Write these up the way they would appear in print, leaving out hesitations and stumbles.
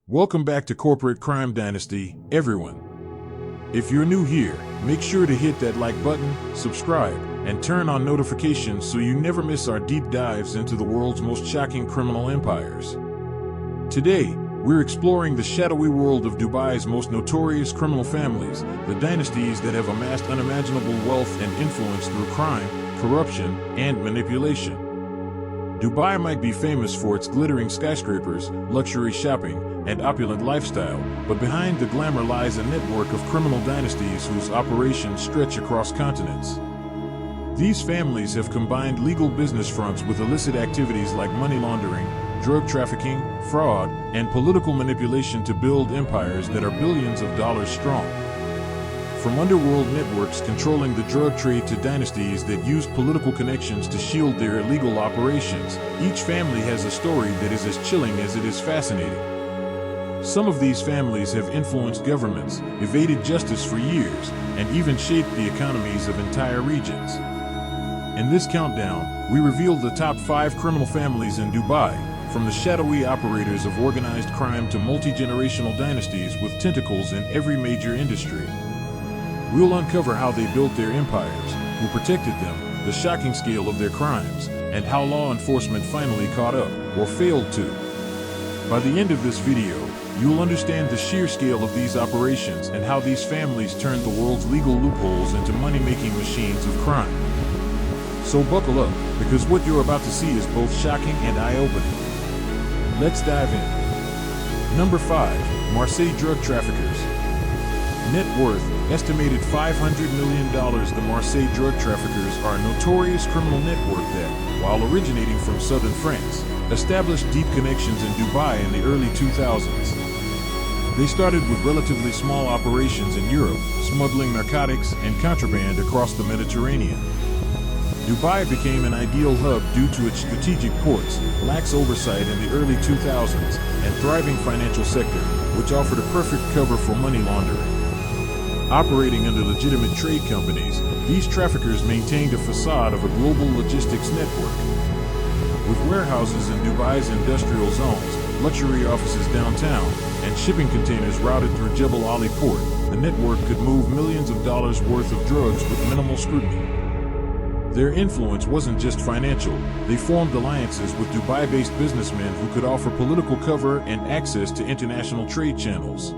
Welcome back to Corporate Crime Dynasty, everyone. If you're new here, make sure to hit that like button, subscribe, and turn on notifications so you never miss our deep dives into the world's most shocking criminal empires. Today, we're exploring the shadowy world of Dubai's most notorious criminal families, the dynasties that have amassed unimaginable wealth and influence through crime, corruption, and manipulation. Dubai might be famous for its glittering skyscrapers, luxury shopping, and opulent lifestyle, but behind the glamour lies a network of criminal dynasties whose operations stretch across continents. These families have combined legal business fronts with illicit activities like money laundering, drug trafficking, fraud, and political manipulation to build empires that are billions of dollars strong. From underworld networks controlling the drug trade to dynasties that use political connections to shield their illegal operations, each family has a story that is as chilling as it is fascinating. Some of these families have influenced governments, evaded justice for years, and even shaped the economies of entire regions. In this countdown, we reveal the top 5 criminal families in Dubai, from the shadowy operators of organized crime to multi-generational dynasties with tentacles in every major industry. We'll uncover how they built their empires, who protected them, the shocking scale of their crimes, and how law enforcement finally caught up, or failed to. By the end of this video, you'll understand the sheer scale of these operations and how these families turned the world's legal loopholes into money-making machines of crime. So buckle up, because what you're about to see is both shocking and eye-opening. Let's dive in. Number 5. Marseille drug traffickers. Net worth, estimated $500 million. The Marseille drug traffickers are a notorious criminal network that, while originating from southern France, established deep connections in Dubai in the early 2000s. They started with relatively small operations in Europe, smuggling narcotics and contraband across the Mediterranean. Dubai became an ideal hub due to its strategic ports, lax oversight in the early 2000s, and thriving financial sector, which offered a perfect cover for money laundering. Operating under legitimate trade companies, these traffickers maintained a facade of a global logistics network. With warehouses in Dubai's industrial zones, luxury offices downtown, and shipping containers routed through Jebel Ali port, the network could move millions of dollars worth of drugs with minimal scrutiny. Their influence wasn't just financial, they formed alliances with Dubai-based businessmen who could offer political cover and access to international trade channels.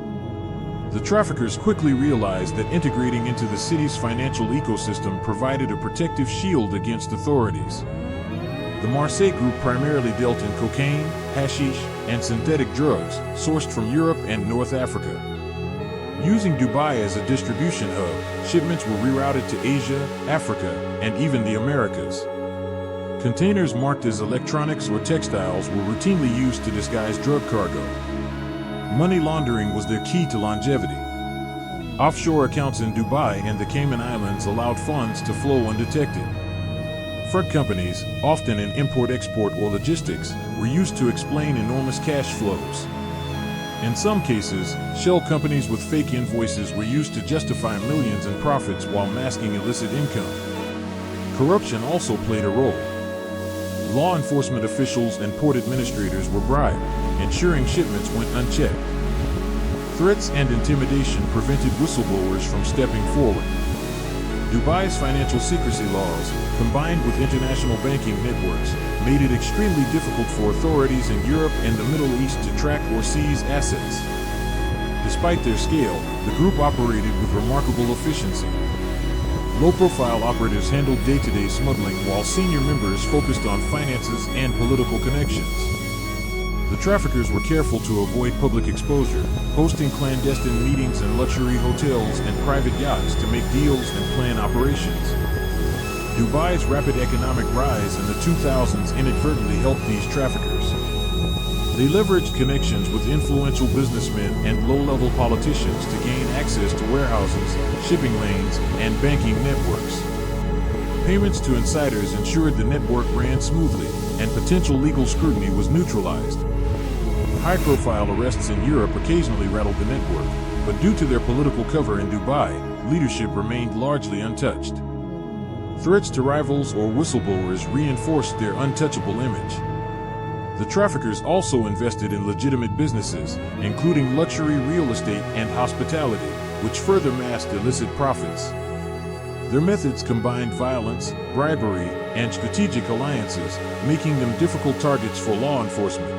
The traffickers quickly realized that integrating into the city's financial ecosystem provided a protective shield against authorities. The Marseille group primarily dealt in cocaine, hashish, and synthetic drugs, sourced from Europe and North Africa. Using Dubai as a distribution hub, shipments were rerouted to Asia, Africa, and even the Americas. Containers marked as electronics or textiles were routinely used to disguise drug cargo. Money laundering was their key to longevity. Offshore accounts in Dubai and the Cayman Islands allowed funds to flow undetected. Front companies, often in import-export or logistics, were used to explain enormous cash flows. In some cases, shell companies with fake invoices were used to justify millions in profits while masking illicit income. Corruption also played a role. Law enforcement officials and port administrators were bribed, ensuring shipments went unchecked. Threats and intimidation prevented whistleblowers from stepping forward. Dubai's financial secrecy laws, combined with international banking networks, made it extremely difficult for authorities in Europe and the Middle East to track or seize assets. Despite their scale, the group operated with remarkable efficiency. Low-profile operatives handled day-to-day smuggling while senior members focused on finances and political connections. The traffickers were careful to avoid public exposure, hosting clandestine meetings in luxury hotels and private yachts to make deals and plan operations. Dubai's rapid economic rise in the 2000s inadvertently helped these traffickers. They leveraged connections with influential businessmen and low-level politicians to gain access to warehouses, shipping lanes, and banking networks. Payments to insiders ensured the network ran smoothly, and potential legal scrutiny was neutralized. High-profile arrests in Europe occasionally rattled the network, but due to their political cover in Dubai, leadership remained largely untouched. Threats to rivals or whistleblowers reinforced their untouchable image. The traffickers also invested in legitimate businesses, including luxury real estate and hospitality, which further masked illicit profits. Their methods combined violence, bribery, and strategic alliances, making them difficult targets for law enforcement.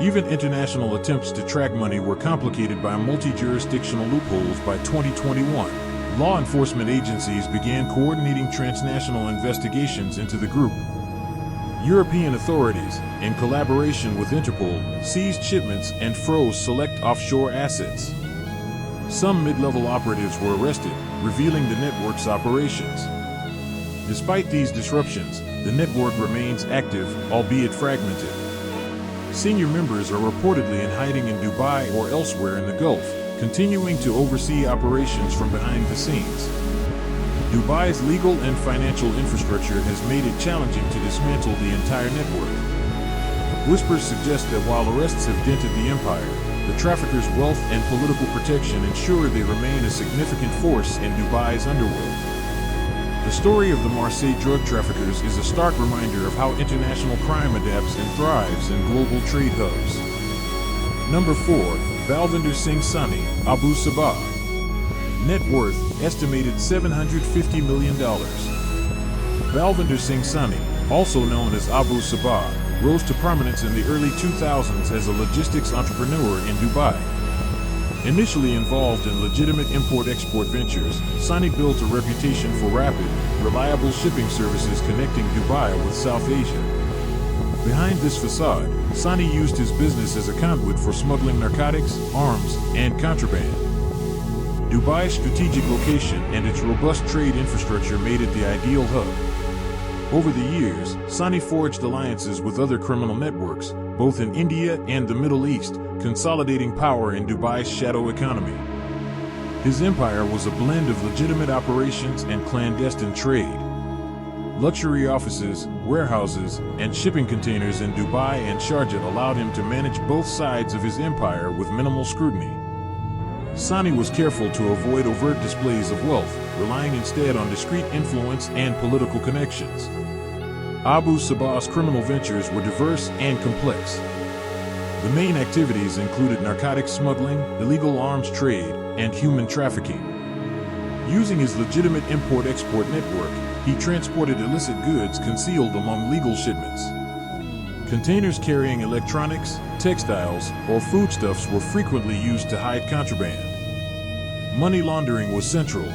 Even international attempts to track money were complicated by multi-jurisdictional loopholes. By 2021, law enforcement agencies began coordinating transnational investigations into the group. European authorities, in collaboration with Interpol, seized shipments and froze select offshore assets. Some mid-level operatives were arrested, revealing the network's operations. Despite these disruptions, the network remains active, albeit fragmented. Senior members are reportedly in hiding in Dubai or elsewhere in the Gulf, continuing to oversee operations from behind the scenes. Dubai's legal and financial infrastructure has made it challenging to dismantle the entire network. Whispers suggest that while arrests have dented the empire, the traffickers' wealth and political protection ensure they remain a significant force in Dubai's underworld. The story of the Marseille drug traffickers is a stark reminder of how international crime adapts and thrives in global trade hubs. Number 4. Balvinder Singh Sani, Abu Sabah. Net worth, estimated $750 million. Balvinder Singh Sani, also known as Abu Sabah, rose to prominence in the early 2000s as a logistics entrepreneur in Dubai. Initially involved in legitimate import-export ventures, Sani built a reputation for rapid, reliable shipping services connecting Dubai with South Asia. Behind this facade, Sani used his business as a conduit for smuggling narcotics, arms, and contraband. Dubai's strategic location and its robust trade infrastructure made it the ideal hub. Over the years, Sani forged alliances with other criminal networks, both in India and the Middle East, consolidating power in Dubai's shadow economy. His empire was a blend of legitimate operations and clandestine trade. Luxury offices, warehouses, and shipping containers in Dubai and Sharjah allowed him to manage both sides of his empire with minimal scrutiny. Sani was careful to avoid overt displays of wealth, relying instead on discreet influence and political connections. Abu Sabah's criminal ventures were diverse and complex. The main activities included narcotics smuggling, illegal arms trade, and human trafficking. Using his legitimate import-export network, he transported illicit goods concealed among legal shipments. Containers carrying electronics, textiles, or foodstuffs were frequently used to hide contraband. Money laundering was central.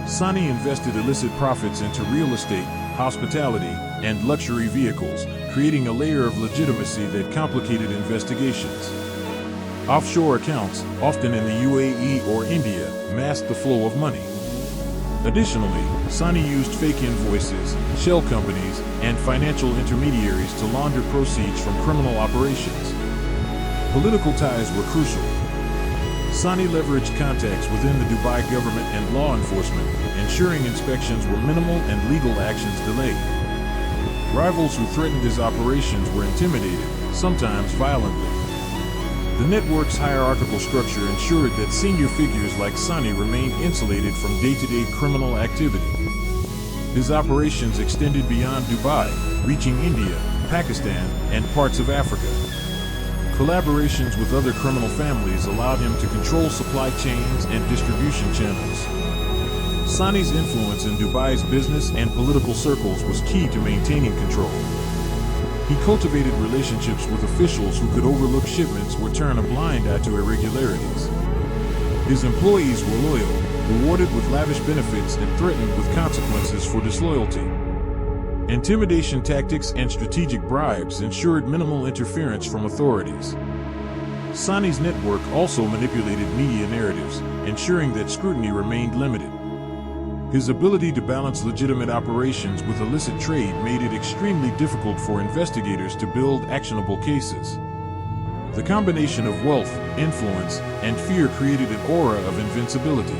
Sani invested illicit profits into real estate, hospitality, and luxury vehicles, creating a layer of legitimacy that complicated investigations. Offshore accounts, often in the UAE or India, masked the flow of money. Additionally, Sani used fake invoices, shell companies, and financial intermediaries to launder proceeds from criminal operations. Political ties were crucial. Sani leveraged contacts within the Dubai government and law enforcement, ensuring inspections were minimal and legal actions delayed. Rivals who threatened his operations were intimidated, sometimes violently. The network's hierarchical structure ensured that senior figures like Sani remained insulated from day-to-day criminal activity. His operations extended beyond Dubai, reaching India, Pakistan, and parts of Africa. Collaborations with other criminal families allowed him to control supply chains and distribution channels. Sani's influence in Dubai's business and political circles was key to maintaining control. He cultivated relationships with officials who could overlook shipments or turn a blind eye to irregularities. His employees were loyal, rewarded with lavish benefits and threatened with consequences for disloyalty. Intimidation tactics and strategic bribes ensured minimal interference from authorities. Sani's network also manipulated media narratives, ensuring that scrutiny remained limited. His ability to balance legitimate operations with illicit trade made it extremely difficult for investigators to build actionable cases. The combination of wealth, influence, and fear created an aura of invincibility.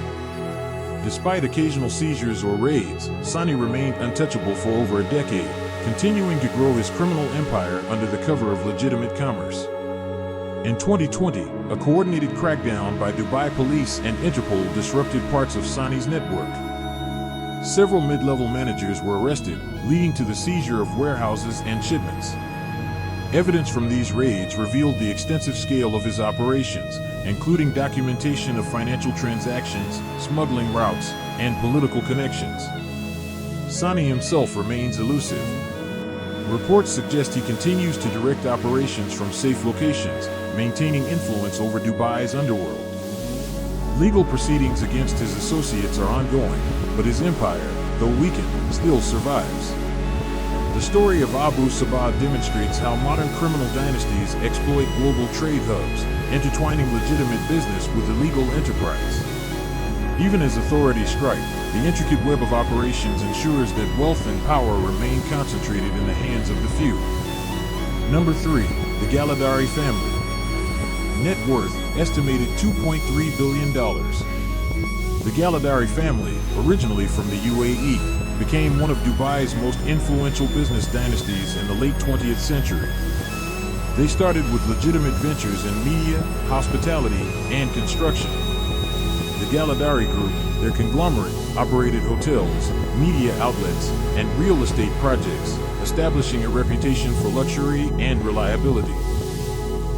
Despite occasional seizures or raids, Sani remained untouchable for over a decade, continuing to grow his criminal empire under the cover of legitimate commerce. In 2020, a coordinated crackdown by Dubai police and Interpol disrupted parts of Sani's network. Several mid-level managers were arrested, leading to the seizure of warehouses and shipments. Evidence from these raids revealed the extensive scale of his operations, including documentation of financial transactions, smuggling routes, and political connections. Sani himself remains elusive. Reports suggest he continues to direct operations from safe locations, maintaining influence over Dubai's underworld. Legal proceedings against his associates are ongoing, but his empire, though weakened, still survives. The story of Abu Sabah demonstrates how modern criminal dynasties exploit global trade hubs, intertwining legitimate business with illegal enterprise. Even as authorities strike, the intricate web of operations ensures that wealth and power remain concentrated in the hands of the few. Number 3. The Galadari family. Net worth estimated $2.3 billion. The Galadari family, originally from the UAE, became one of Dubai's most influential business dynasties in the late 20th century. They started with legitimate ventures in media, hospitality, and construction. The Galadari Group, their conglomerate, operated hotels, media outlets, and real estate projects, establishing a reputation for luxury and reliability.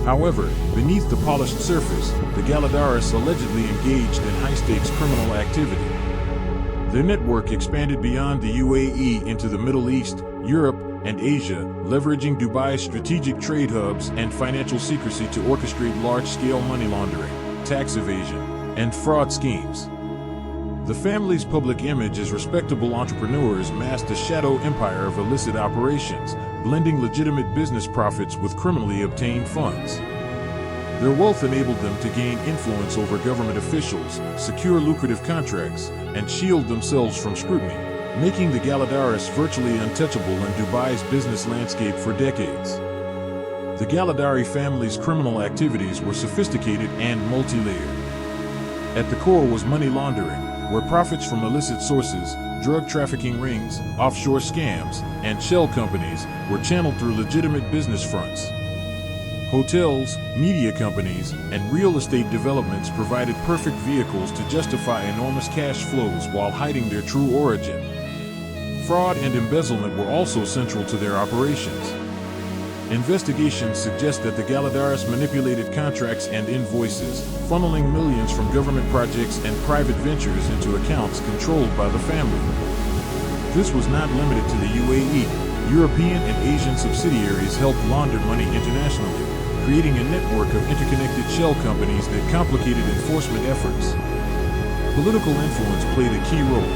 However, beneath the polished surface, the Galadaris allegedly engaged in high-stakes criminal activity. Their network expanded beyond the UAE into the Middle East, Europe, and Asia, leveraging Dubai's strategic trade hubs and financial secrecy to orchestrate large-scale money laundering, tax evasion, and fraud schemes. The family's public image as respectable entrepreneurs masked a shadow empire of illicit operations, blending legitimate business profits with criminally obtained funds. Their wealth enabled them to gain influence over government officials, secure lucrative contracts, and shield themselves from scrutiny, making the Galadaris virtually untouchable in Dubai's business landscape for decades. The Galadari family's criminal activities were sophisticated and multi-layered. At the core was money laundering, where profits from illicit sources, drug trafficking rings, offshore scams, and shell companies were channeled through legitimate business fronts. Hotels, media companies, and real estate developments provided perfect vehicles to justify enormous cash flows while hiding their true origin. Fraud and embezzlement were also central to their operations. Investigations suggest that the Galadaris manipulated contracts and invoices, funneling millions from government projects and private ventures into accounts controlled by the family. This was not limited to the UAE. European and Asian subsidiaries helped launder money internationally, creating a network of interconnected shell companies that complicated enforcement efforts. Political influence played a key role.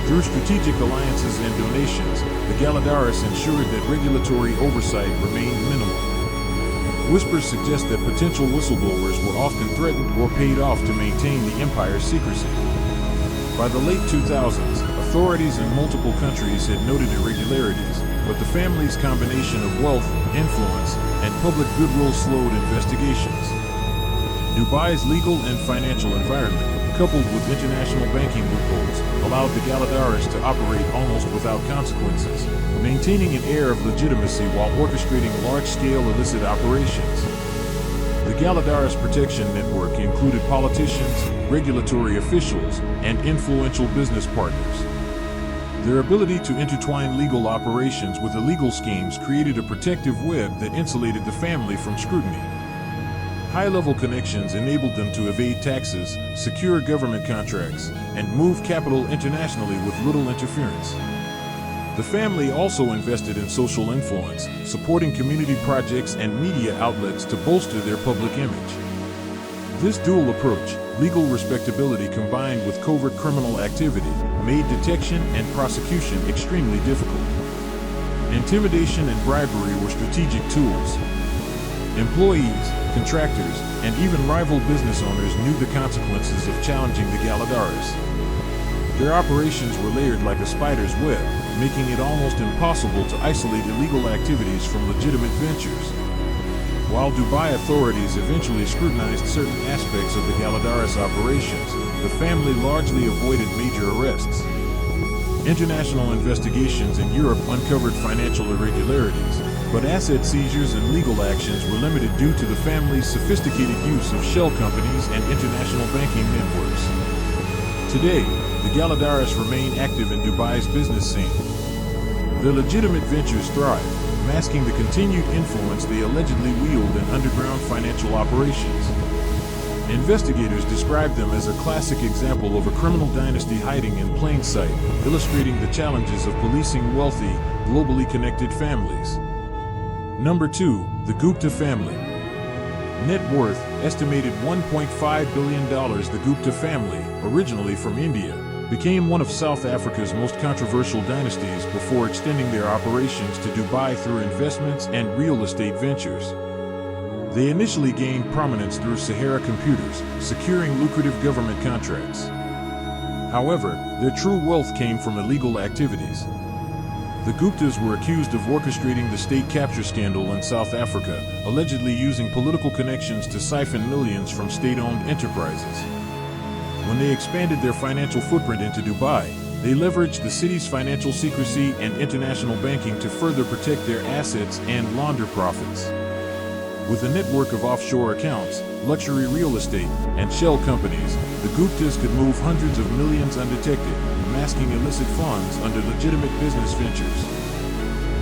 Through strategic alliances and donations, the Galadaris ensured that regulatory oversight remained minimal. Whispers suggest that potential whistleblowers were often threatened or paid off to maintain the empire's secrecy. By the late 2000s, authorities in multiple countries had noted irregularities, but the family's combination of wealth, influence, and public goodwill slowed investigations. Dubai's legal and financial environment, coupled with international banking loopholes, allowed the Galadaris to operate almost without consequences, maintaining an air of legitimacy while orchestrating large-scale illicit operations. The Galadaris Protection Network included politicians, regulatory officials, and influential business partners. Their ability to intertwine legal operations with illegal schemes created a protective web that insulated the family from scrutiny. High-level connections enabled them to evade taxes, secure government contracts, and move capital internationally with little interference. The family also invested in social influence, supporting community projects and media outlets to bolster their public image. This dual approach, legal respectability combined with covert criminal activity, made detection and prosecution extremely difficult. Intimidation and bribery were strategic tools. Employees, contractors, and even rival business owners knew the consequences of challenging the Galadaris. Their operations were layered like a spider's web, making it almost impossible to isolate illegal activities from legitimate ventures. While Dubai authorities eventually scrutinized certain aspects of the Galadaris operations, the family largely avoided major arrests. International investigations in Europe uncovered financial irregularities, but asset seizures and legal actions were limited due to the family's sophisticated use of shell companies and international banking networks. Today, the Galadaris remain active in Dubai's business scene. Their legitimate ventures thrive, masking the continued influence they allegedly wield in underground financial operations. Investigators describe them as a classic example of a criminal dynasty hiding in plain sight, illustrating the challenges of policing wealthy, globally connected families. Number 2. The Gupta family. Net worth, estimated $1.5 billion. The Gupta family, originally from India, became one of South Africa's most controversial dynasties before extending their operations to Dubai through investments and real estate ventures. They initially gained prominence through Sahara Computers, securing lucrative government contracts. However, their true wealth came from illegal activities. The Guptas were accused of orchestrating the state capture scandal in South Africa, allegedly using political connections to siphon millions from state-owned enterprises. When they expanded their financial footprint into Dubai, they leveraged the city's financial secrecy and international banking to further protect their assets and launder profits. With a network of offshore accounts, luxury real estate, and shell companies, the Guptas could move hundreds of millions undetected, masking illicit funds under legitimate business ventures.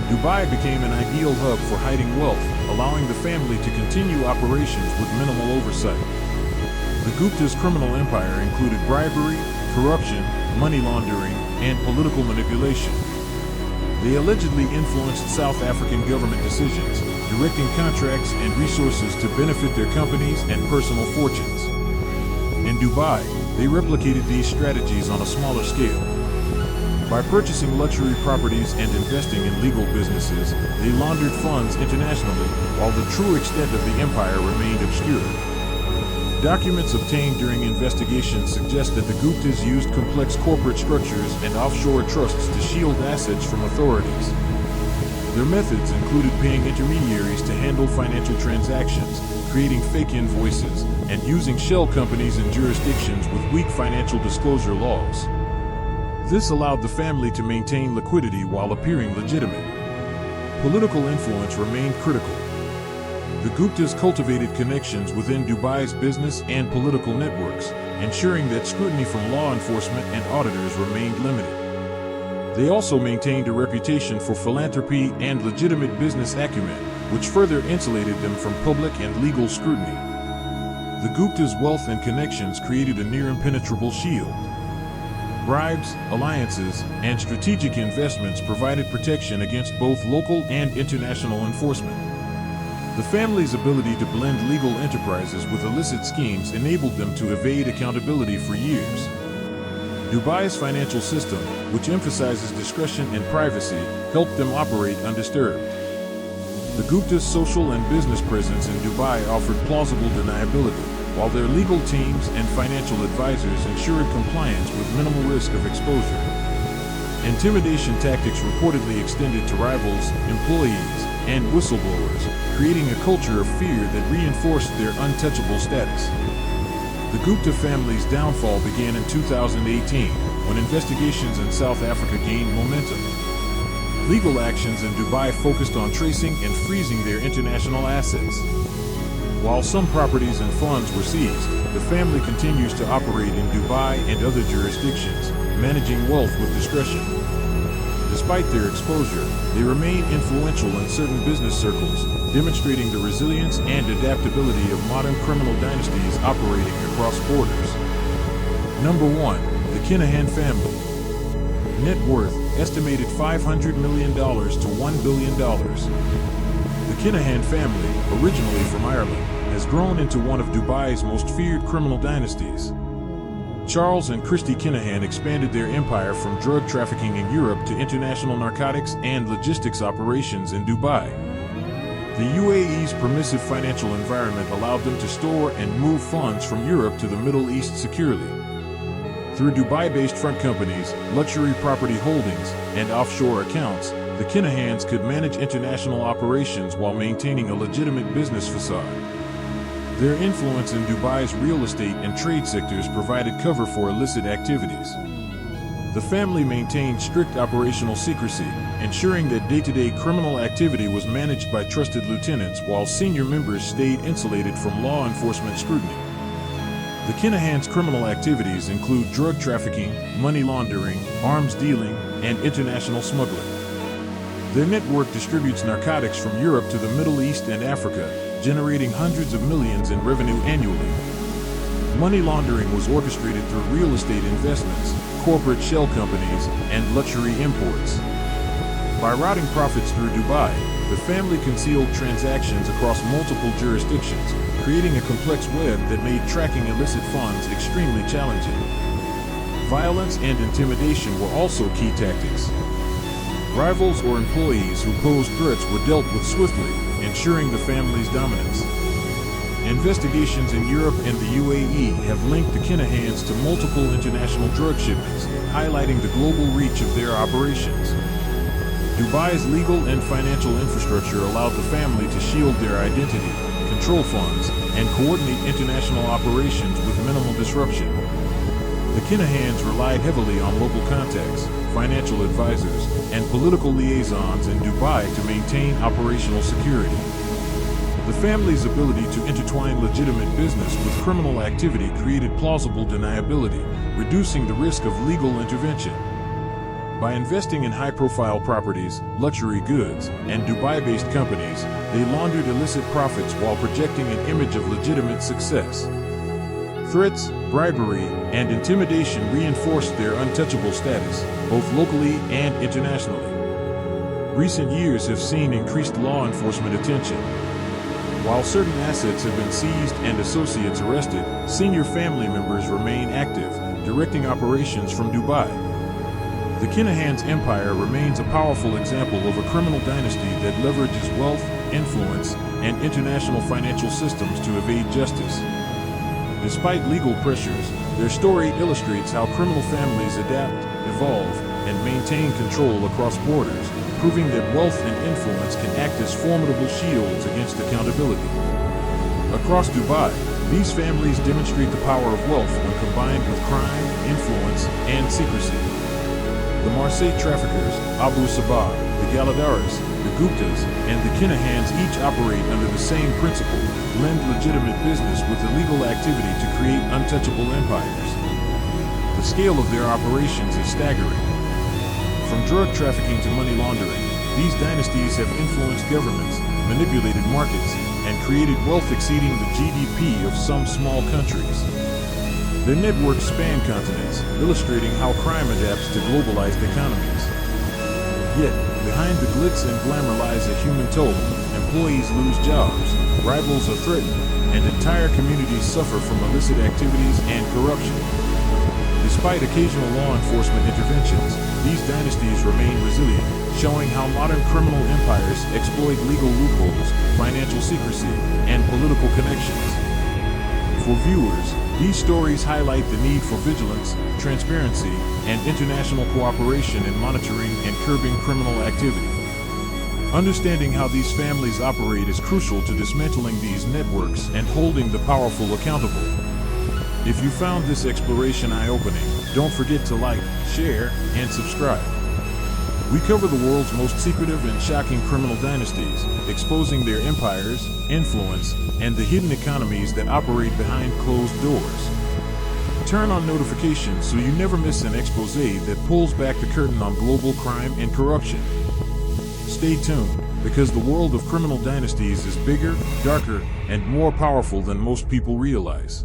Dubai became an ideal hub for hiding wealth, allowing the family to continue operations with minimal oversight. The Guptas' criminal empire included bribery, corruption, money laundering, and political manipulation. They allegedly influenced South African government decisions, directing contracts and resources to benefit their companies and personal fortunes. In Dubai, they replicated these strategies on a smaller scale. By purchasing luxury properties and investing in legal businesses, they laundered funds internationally, while the true extent of the empire remained obscure. Documents obtained during investigations suggest that the Guptas used complex corporate structures and offshore trusts to shield assets from authorities. Their methods included paying intermediaries to handle financial transactions, creating fake invoices, and using shell companies in jurisdictions with weak financial disclosure laws. This allowed the family to maintain liquidity while appearing legitimate. Political influence remained critical. The Guptas cultivated connections within Dubai's business and political networks, ensuring that scrutiny from law enforcement and auditors remained limited. They also maintained a reputation for philanthropy and legitimate business acumen, which further insulated them from public and legal scrutiny. The Guptas' wealth and connections created a near-impenetrable shield. Bribes, alliances, and strategic investments provided protection against both local and international enforcement. The family's ability to blend legal enterprises with illicit schemes enabled them to evade accountability for years. Dubai's financial system, which emphasizes discretion and privacy, helped them operate undisturbed. The Guptas' social and business presence in Dubai offered plausible deniability, while their legal teams and financial advisors ensured compliance with minimal risk of exposure. Intimidation tactics reportedly extended to rivals, employees, and whistleblowers, creating a culture of fear that reinforced their untouchable status. The Gupta family's downfall began in 2018, when investigations in South Africa gained momentum. Legal actions in Dubai focused on tracing and freezing their international assets. While some properties and funds were seized, the family continues to operate in Dubai and other jurisdictions, managing wealth with discretion. Despite their exposure, they remain influential in certain business circles, demonstrating the resilience and adaptability of modern criminal dynasties operating across borders. Number 1. The Kinahan family. Net worth, estimated $500 million to $1 billion. The Kinahan family, originally from Ireland, has grown into one of Dubai's most feared criminal dynasties. Charles and Christy Kinahan expanded their empire from drug trafficking in Europe to international narcotics and logistics operations in Dubai. The UAE's permissive financial environment allowed them to store and move funds from Europe to the Middle East securely. Through Dubai-based front companies, luxury property holdings, and offshore accounts, the Kinahans could manage international operations while maintaining a legitimate business facade. Their influence in Dubai's real estate and trade sectors provided cover for illicit activities. The family maintained strict operational secrecy, ensuring that day-to-day criminal activity was managed by trusted lieutenants while senior members stayed insulated from law enforcement scrutiny. The Kinahans' criminal activities include drug trafficking, money laundering, arms dealing, and international smuggling. Their network distributes narcotics from Europe to the Middle East and Africa, generating hundreds of millions in revenue annually. Money laundering was orchestrated through real estate investments, corporate shell companies, and luxury imports. By routing profits through Dubai, the family concealed transactions across multiple jurisdictions, creating a complex web that made tracking illicit funds extremely challenging. Violence and intimidation were also key tactics. Rivals or employees who posed threats were dealt with swiftly, ensuring the family's dominance. Investigations in Europe and the UAE have linked the Kinahans to multiple international drug shipments, highlighting the global reach of their operations. Dubai's legal and financial infrastructure allowed the family to shield their identity, control funds, and coordinate international operations with minimal disruption. The Kinahans relied heavily on local contacts, financial advisors, and political liaisons in Dubai to maintain operational security. The family's ability to intertwine legitimate business with criminal activity created plausible deniability, reducing the risk of legal intervention. By investing in high-profile properties, luxury goods, and Dubai-based companies, they laundered illicit profits while projecting an image of legitimate success. Threats, bribery, and intimidation reinforced their untouchable status, both locally and internationally. Recent years have seen increased law enforcement attention. While certain assets have been seized and associates arrested, senior family members remain active, directing operations from Dubai. The Kinahans' empire remains a powerful example of a criminal dynasty that leverages wealth, influence, and international financial systems to evade justice. Despite legal pressures, their story illustrates how criminal families adapt, evolve, and maintain control across borders, proving that wealth and influence can act as formidable shields against accountability. Across Dubai, these families demonstrate the power of wealth when combined with crime, influence, and secrecy. The Marseille traffickers, Abu Sabah, the Galadaris, the Guptas, and the Kinahans each operate under the same principle: blend legitimate business with illegal activity to create untouchable empires. The scale of their operations is staggering. From drug trafficking to money laundering, these dynasties have influenced governments, manipulated markets, and created wealth exceeding the GDP of some small countries. Their networks span continents, illustrating how crime adapts to globalized economies. Yet, behind the glitz and glamour lies a human toll. Employees lose jobs, rivals are threatened, and entire communities suffer from illicit activities and corruption. Despite occasional law enforcement interventions, these dynasties remain resilient, showing how modern criminal empires exploit legal loopholes, financial secrecy, and political connections. For viewers, these stories highlight the need for vigilance, transparency, and international cooperation in monitoring and curbing criminal activity. Understanding how these families operate is crucial to dismantling these networks and holding the powerful accountable. If you found this exploration eye-opening, don't forget to like, share, and subscribe. We cover the world's most secretive and shocking criminal dynasties, exposing their empires, influence, and the hidden economies that operate behind closed doors. Turn on notifications so you never miss an exposé that pulls back the curtain on global crime and corruption. Stay tuned, because the world of criminal dynasties is bigger, darker, and more powerful than most people realize.